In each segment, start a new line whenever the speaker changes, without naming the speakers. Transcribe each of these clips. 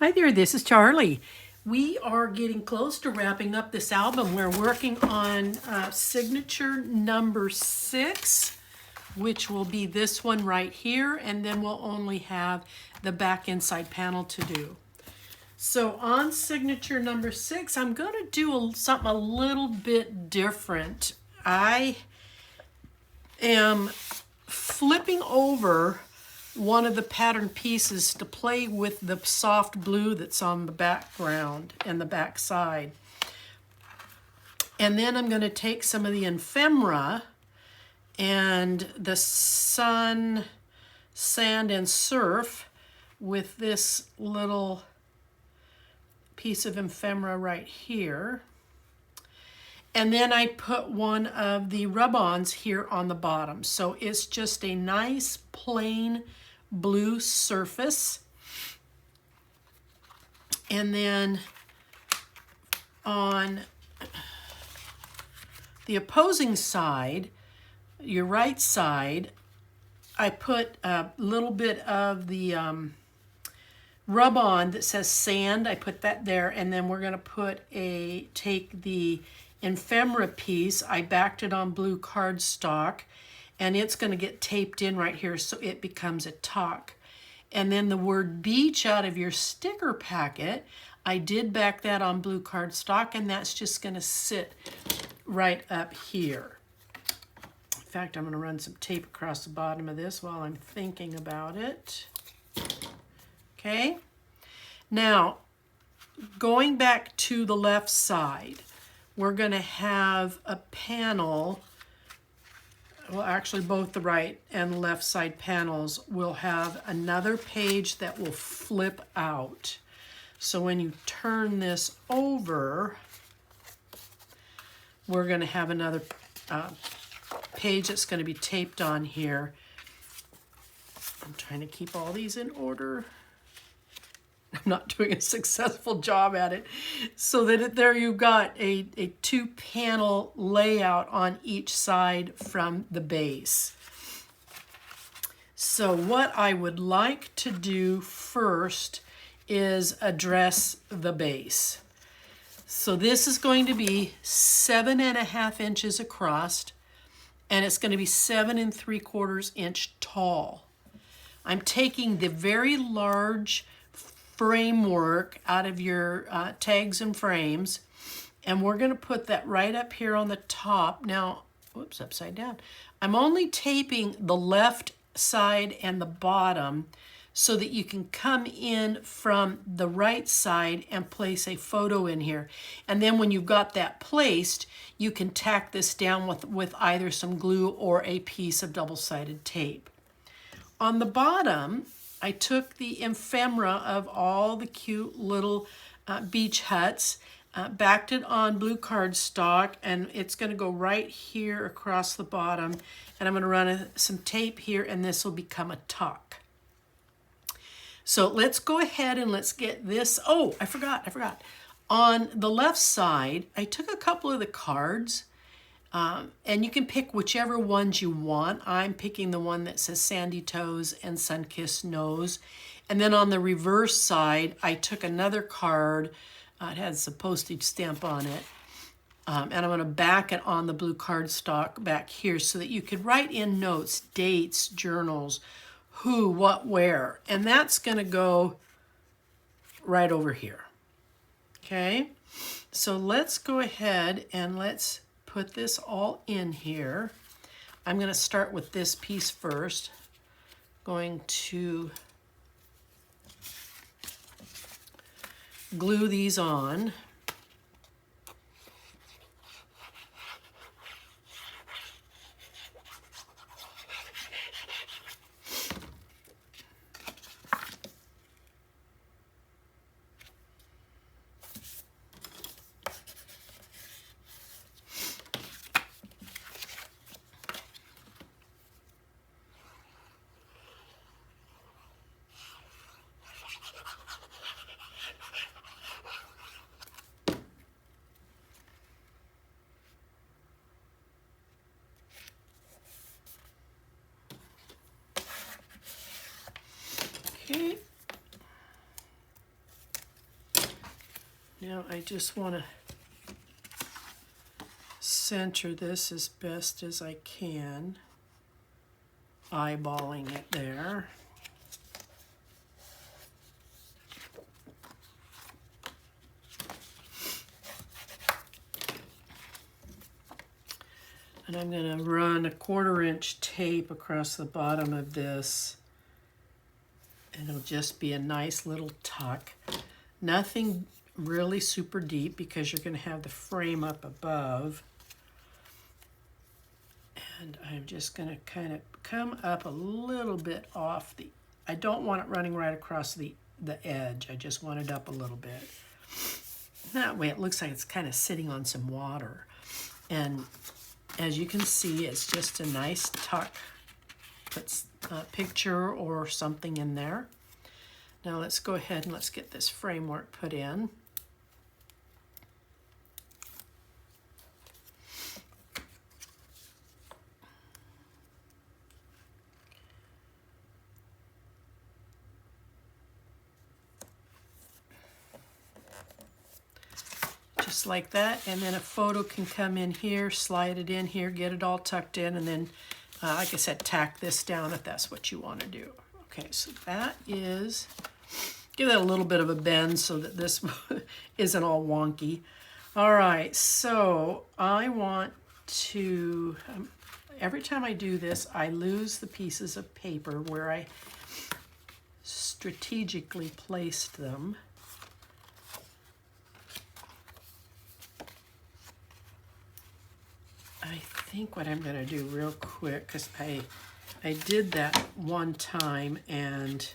Hi there, this is Charlie. We are getting close to wrapping up this album. We're working on signature number 6, which will be this one right here, and then we'll only have the back inside panel to do. So on signature number 6, I'm going to do something a little bit different. I am flipping over one of the pattern pieces to play with the soft blue that's on the background and the back side. And then I'm going to take some of the ephemera and the sun, sand, and surf with this little piece of ephemera right here. And then I put one of the rub-ons here on the bottom. So it's just a nice plain blue surface. And then on the opposing side, your right side, I put a little bit of the rub-on that says sand. I put that there, and then we're going to take the ephemera piece. I backed it on blue cardstock, and it's going to get taped in right here so it becomes a tuck. And then the word beach out of your sticker packet, I did back that on blue cardstock, and that's just going to sit right up here. In fact, I'm going to run some tape across the bottom of this while I'm thinking about it. Okay. Now, going back to the left side, we're going to have a panel. Well, actually, both the right and left side panels will have another page that will flip out. So when you turn this over, we're going to have another page that's going to be taped on here. I'm trying to keep all these in order. I'm not doing a successful job at it. So that there you've got a 2-panel layout on each side from the base. So what I would like to do first is address the base. So this is going to be 7.5 inches across, and it's going to be 7 3/4 inch tall. I'm taking the very large framework out of your tags and frames, and we're going to put that right up here on the top. Now, whoops, upside down. I'm only taping the left side and the bottom so that you can come in from the right side and place a photo in here. And then when you've got that placed, you can tack this down with either some glue or a piece of double-sided tape. On the bottom, I took the ephemera of all the cute little beach huts, backed it on blue cardstock, and it's going to go right here across the bottom. And I'm going to run some tape here, and this will become a tuck. So let's go ahead and let's get this. Oh, I forgot. On the left side, I took a couple of the cards, and you can pick whichever ones you want. I'm picking the one that says Sandy Toes and Sun-Kissed Nose. And then on the reverse side, I took another card. It has a postage stamp on it. And I'm going to back it on the blue cardstock back here so that you could write in notes, dates, journals, who, what, where. And that's going to go right over here. Okay? So let's go ahead and let's put this all in here. I'm going to start with this piece first. Going to glue these on. Now I just want to center this as best as I can, eyeballing it there. And I'm going to run a 1/4 inch tape across the bottom of this, and it'll just be a nice little tuck. Nothing really super deep because you're going to have the frame up above. And I'm just going to kind of come up a little bit off the, I don't want it running right across the edge. I just want it up a little bit. That way it looks like it's kind of sitting on some water. And as you can see, it's just a nice tuck. Put a picture or something in there. Now let's go ahead and let's get this framework put in. Just like that, and then a photo can come in here, slide it in here, get it all tucked in, and then, like I said, tack this down if that's what you want to do. Okay, so that is, give that a little bit of a bend so that this isn't all wonky. All right, so I want to, every time I do this, I lose the pieces of paper where I strategically placed them. I think what I'm going to do real quick, because I did that one time and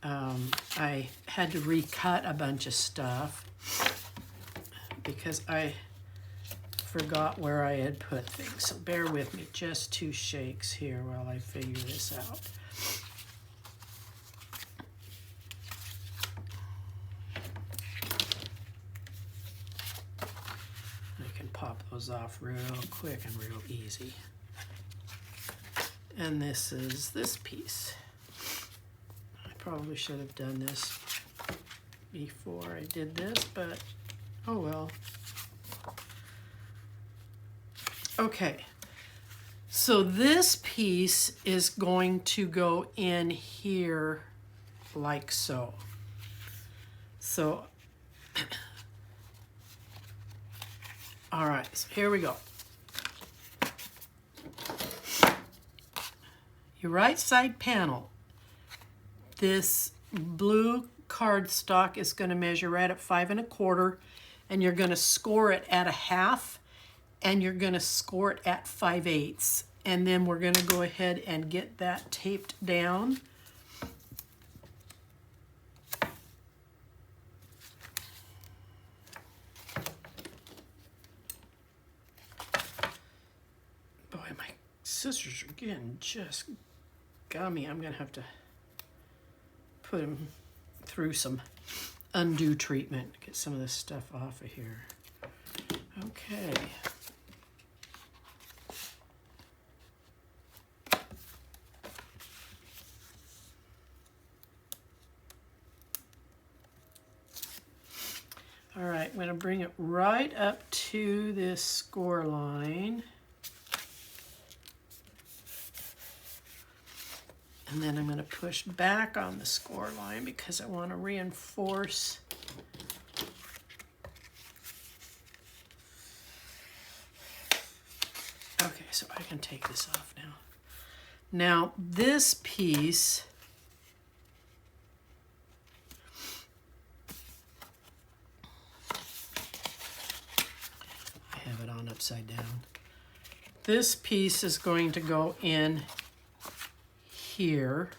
I had to recut a bunch of stuff because I forgot where I had put things. So bear with me, just 2 shakes here while I figure this out. Pop those off real quick and real easy. And this is this piece. I probably should have done this before I did this, but oh well. Okay, so this piece is going to go in here like so. So all right, so here we go. Your right side panel, this blue cardstock is going to measure right at 5 1/4, and you're going to score it at 1/2, and you're going to score it at 5/8, and then we're going to go ahead and get that taped down. Scissors are getting just gummy. I'm going to have to put them through some undo treatment, get some of this stuff off of here. Okay. All right, I'm going to bring it right up to this score line. And then I'm going to push back on the score line because I want to reinforce okay, so I can take this off now. Now this piece I have it on upside down. This piece is going to go in here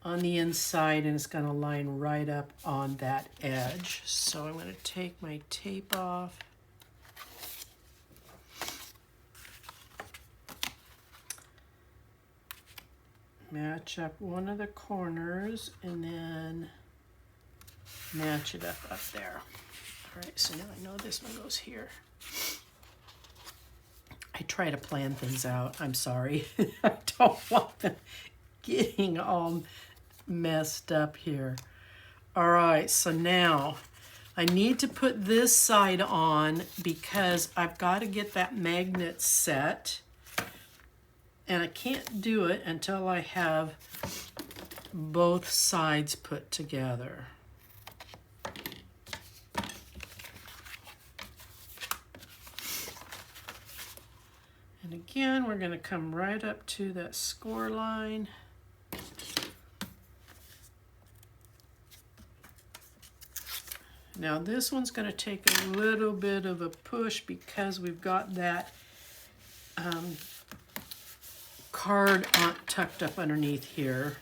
on the inside, and it's going to line right up on that edge. So I'm going to take my tape off. Match up one of the corners and then match it up there. All right, so now I know this one goes here. I try to plan things out. I'm sorry. I don't want them getting all messed up here. All right, so now I need to put this side on because I've got to get that magnet set. And I can't do it until I have both sides put together. And again, we're going to come right up to that score line. Now this one's going to take a little bit of a push because we've got that card tucked up underneath here.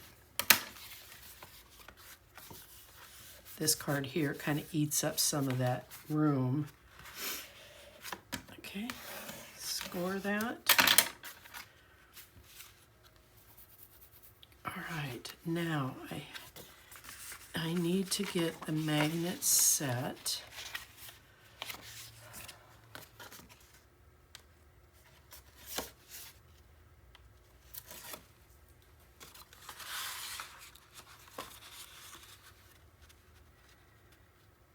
This card here kind of eats up some of that room. Okay, score that. All right, now I need to get the magnet set.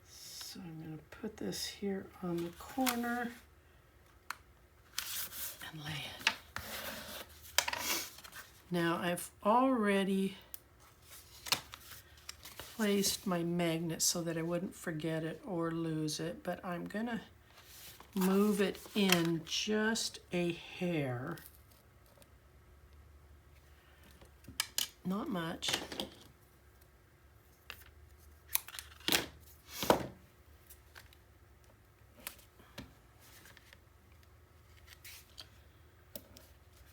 So I'm going to put this here on the corner and lay it. Now I've already placed my magnet so that I wouldn't forget it or lose it, but I'm going to move it in just a hair. Not much.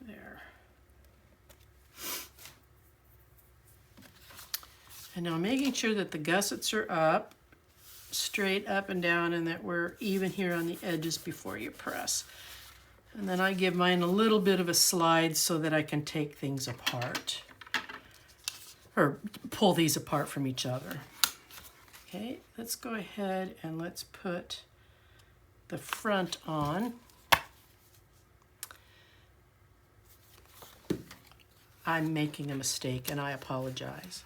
There. And now making sure that the gussets are up, straight up and down, and that we're even here on the edges before you press. And then I give mine a little bit of a slide so that I can take things apart, or pull these apart from each other. Okay, let's go ahead and let's put the front on. I'm making a mistake and I apologize.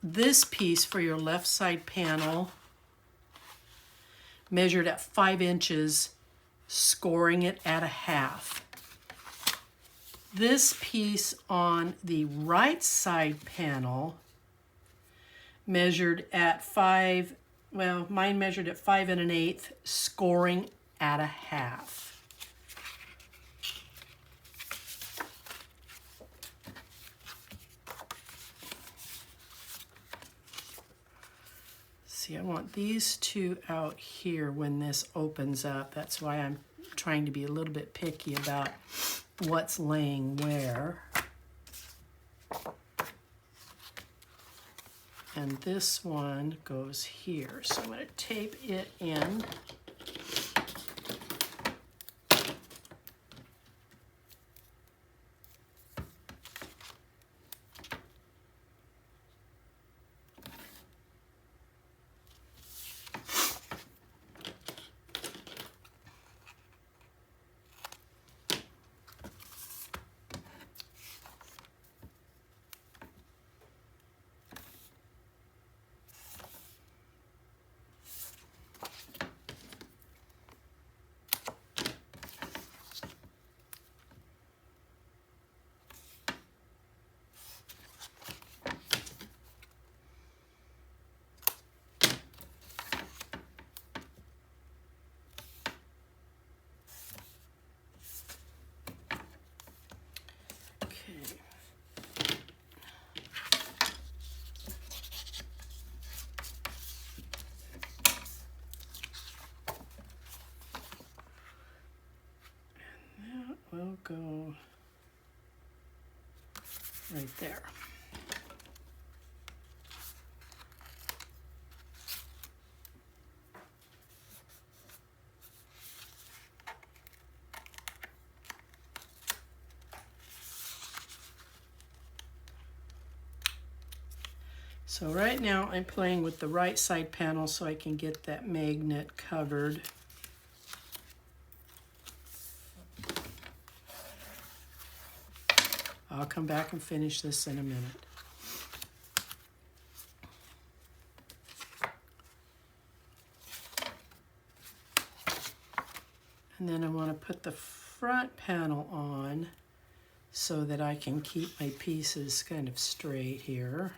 This piece for your left side panel measured at 5 inches, scoring it at 1/2. This piece on the right side panel measured at 5, well, mine measured at 5 1/8, scoring at 1/2. See, I want these two out here when this opens up. That's why I'm trying to be a little bit picky about what's laying where. And this one goes here. So I'm going to tape it in. We'll go right there. So right now I'm playing with the right side panel so I can get that magnet covered. I'll come back and finish this in a minute. And then I want to put the front panel on so that I can keep my pieces kind of straight here.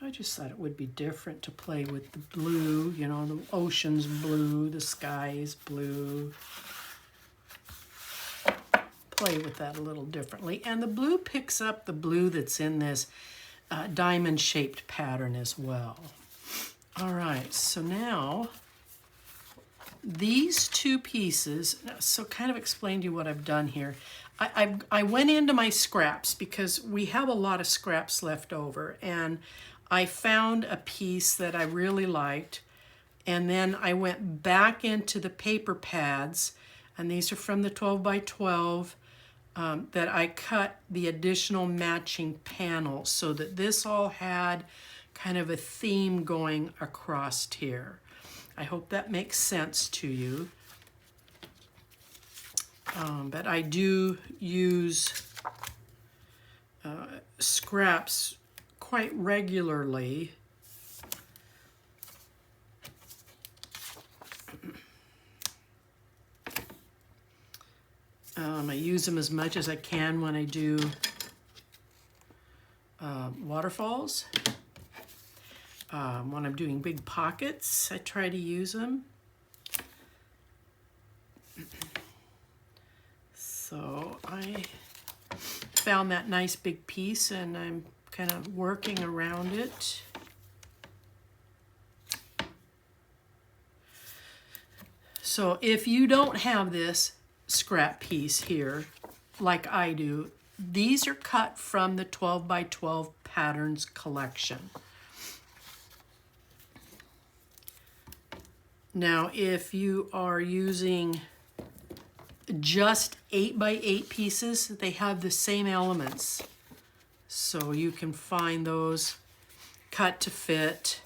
I just thought it would be different to play with the blue, you know, the ocean's blue, the sky's blue. Play with that a little differently. And the blue picks up the blue that's in this diamond-shaped pattern as well. All right, so now these two pieces, so kind of explain to you what I've done here. I went into my scraps because we have a lot of scraps left over, and I found a piece that I really liked, and then I went back into the paper pads, and these are from the 12 by 12 that I cut the additional matching panels so that this all had kind of a theme going across here. I hope that makes sense to you. But I do use scraps quite regularly. I use them as much as I can when I do waterfalls. When I'm doing big pockets, I try to use them. So I found that nice big piece and I'm kind of working around it. So if you don't have this scrap piece here, like I do, these are cut from the 12 by 12 patterns collection. Now, if you are using just 8 by 8 pieces, they have the same elements. So you can find those cut to fit.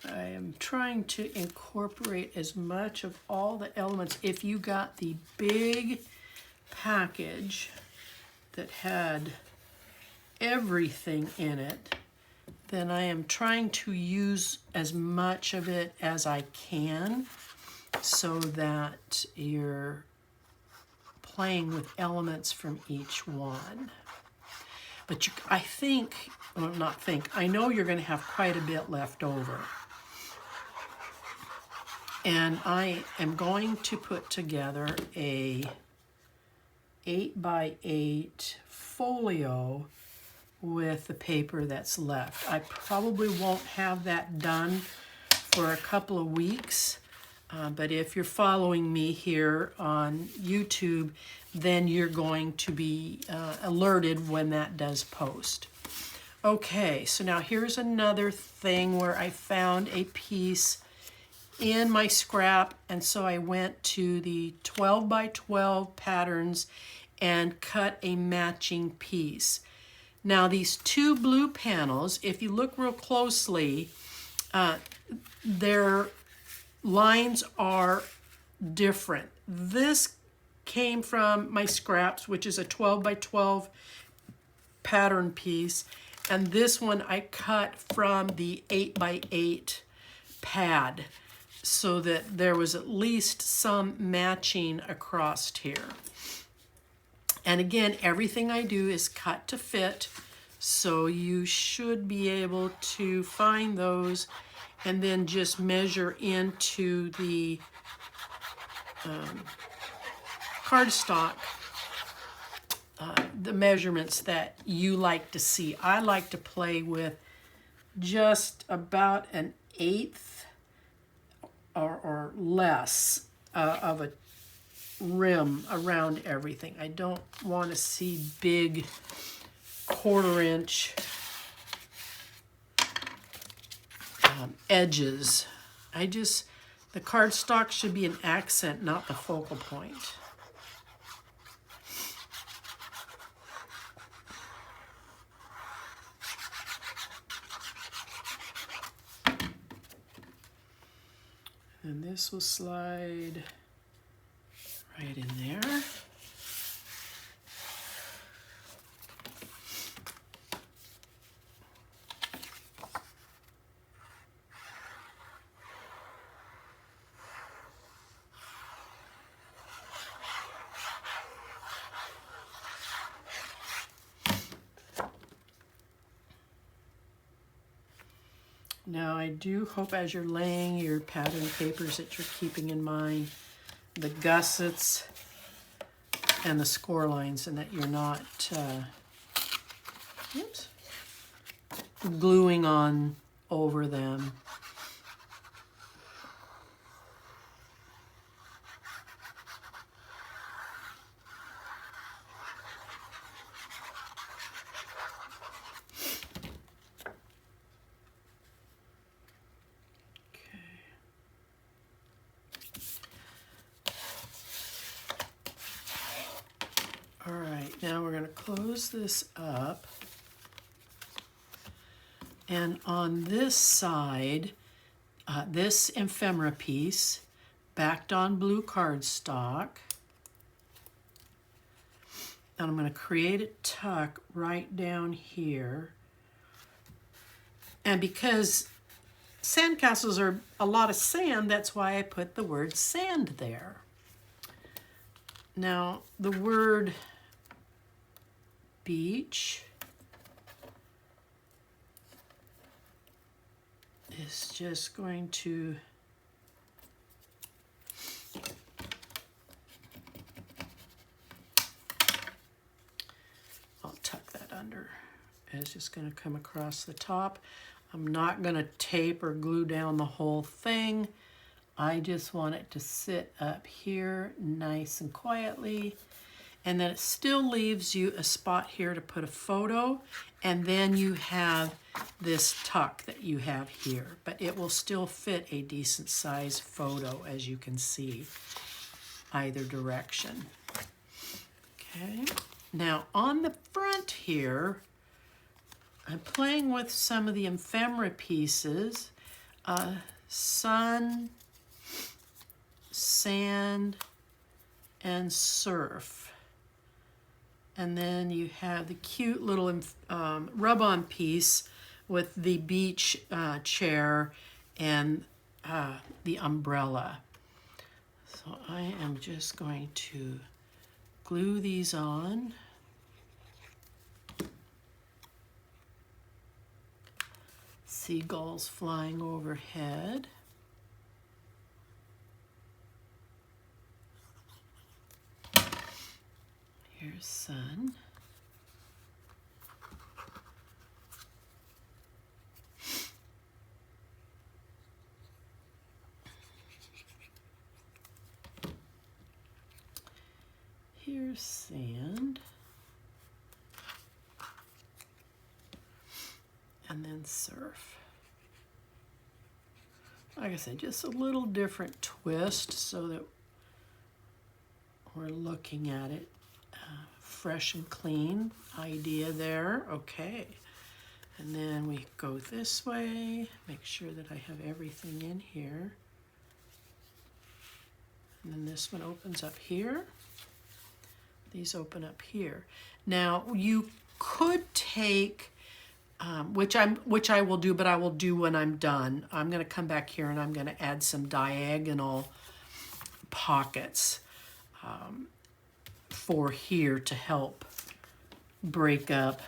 I am trying to incorporate as much of all the elements. If you got the big package that had everything in it, then I am trying to use as much of it as I can so that you're playing with elements from each one. But I think, well, not think, I know you're going to have quite a bit left over. And I am going to put together a 8 by 8 folio with the paper that's left. I probably won't have that done for a couple of weeks, but if you're following me here on YouTube, then you're going to be alerted when that does post. Okay, so now here's another thing where I found a piece in my scrap, and so I went to the 12 by 12 patterns and cut a matching piece. Now these two blue panels, if you look real closely, their lines are different. This came from my scraps, which is a 12 by 12 pattern piece, and this one I cut from the 8 by 8 pad, so that there was at least some matching across here. And again, everything I do is cut to fit, so you should be able to find those and then just measure into the cardstock the measurements that you like to see. I like to play with just about an 1/8 or less of a rim around everything. I don't want to see big 1/4 inch edges. The cardstock should be an accent, not the focal point. And this will slide right in there. Now I do hope as you're laying your pattern papers that you're keeping in mind the gussets and the score lines, and that you're not gluing on over them. All right, now we're going to close this up. And on this side, this ephemera piece, backed on blue cardstock. And I'm going to create a tuck right down here. And because sandcastles are a lot of sand, that's why I put the word sand there. Now, the word beach is just going to I'll tuck that under. It's just going to come across the top. I'm not going to tape or glue down the whole thing. I just want it to sit up here nice and quietly. And then it still leaves you a spot here to put a photo, and then you have this tuck that you have here, but it will still fit a decent size photo, as you can see, either direction. Okay, now on the front here, I'm playing with some of the ephemera pieces, sun, sand, and surf. And then you have the cute little rub-on piece with the beach chair and the umbrella. So I am just going to glue these on. Seagulls flying overhead. Here's sun. Here's sand. And then surf. Like I said, just a little different twist so that we're looking at it fresh and clean idea there. Okay, and then we go this way, make sure that I have everything in here, and then this one opens up here, these open up here. Now you could take which I will do, but I will do when I'm done. I'm going to come back here and I'm going to add some diagonal pockets for here to help break up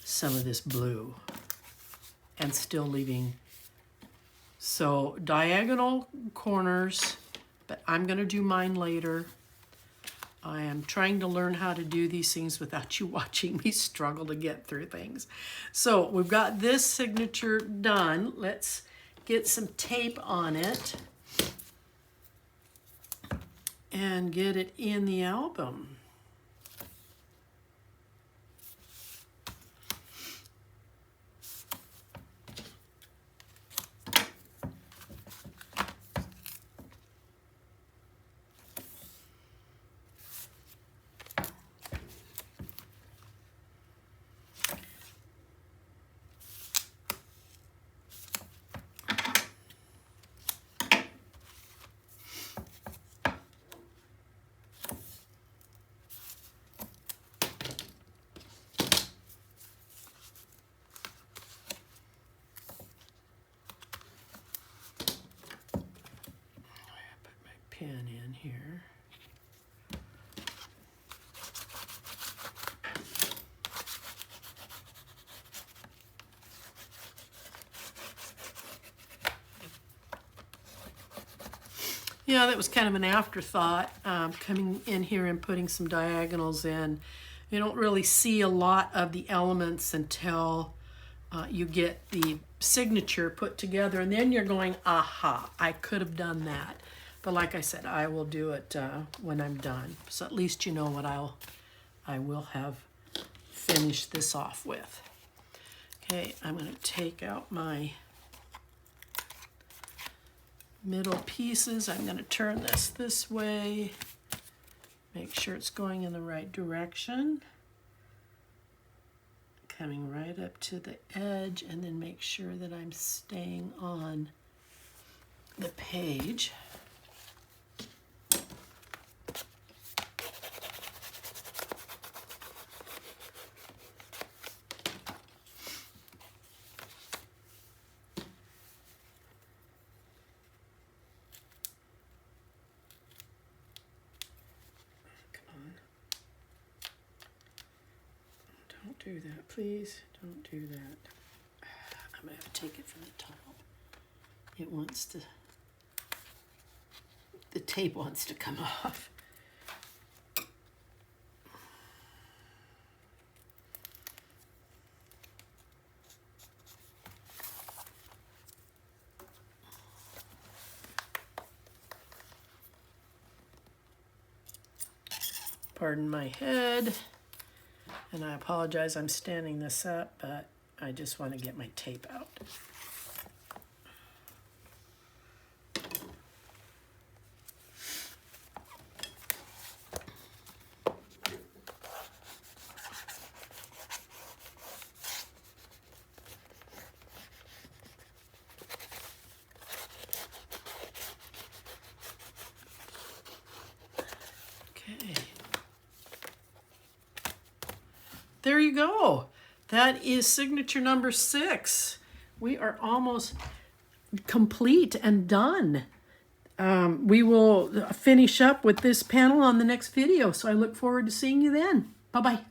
some of this blue and still leaving. So diagonal corners but I'm going to do mine later. I am trying to learn how to do these things without you watching me struggle to get through things. So we've got this signature done. Let's get some tape on it and get it in the album. Pen in here. Yeah, that was kind of an afterthought, coming in here and putting some diagonals in. You don't really see a lot of the elements until you get the signature put together, and then you're going, aha, I could have done that. But like I said, I will do it when I'm done. So at least you know what I will have finished this off with. Okay, I'm going to take out my middle pieces. I'm going to turn this way. Make sure it's going in the right direction. Coming right up to the edge, and then make sure that I'm staying on the page. Do that, please. Don't do that. I'm going to have to take it from the top. It wants to, the tape wants to come off. Pardon my head. And I apologize, I'm standing this up, but I just want to get my tape out. There you go. That is signature number 6. We are almost complete and done. We will finish up with this panel on the next video, so I look forward to seeing you then. Bye-bye.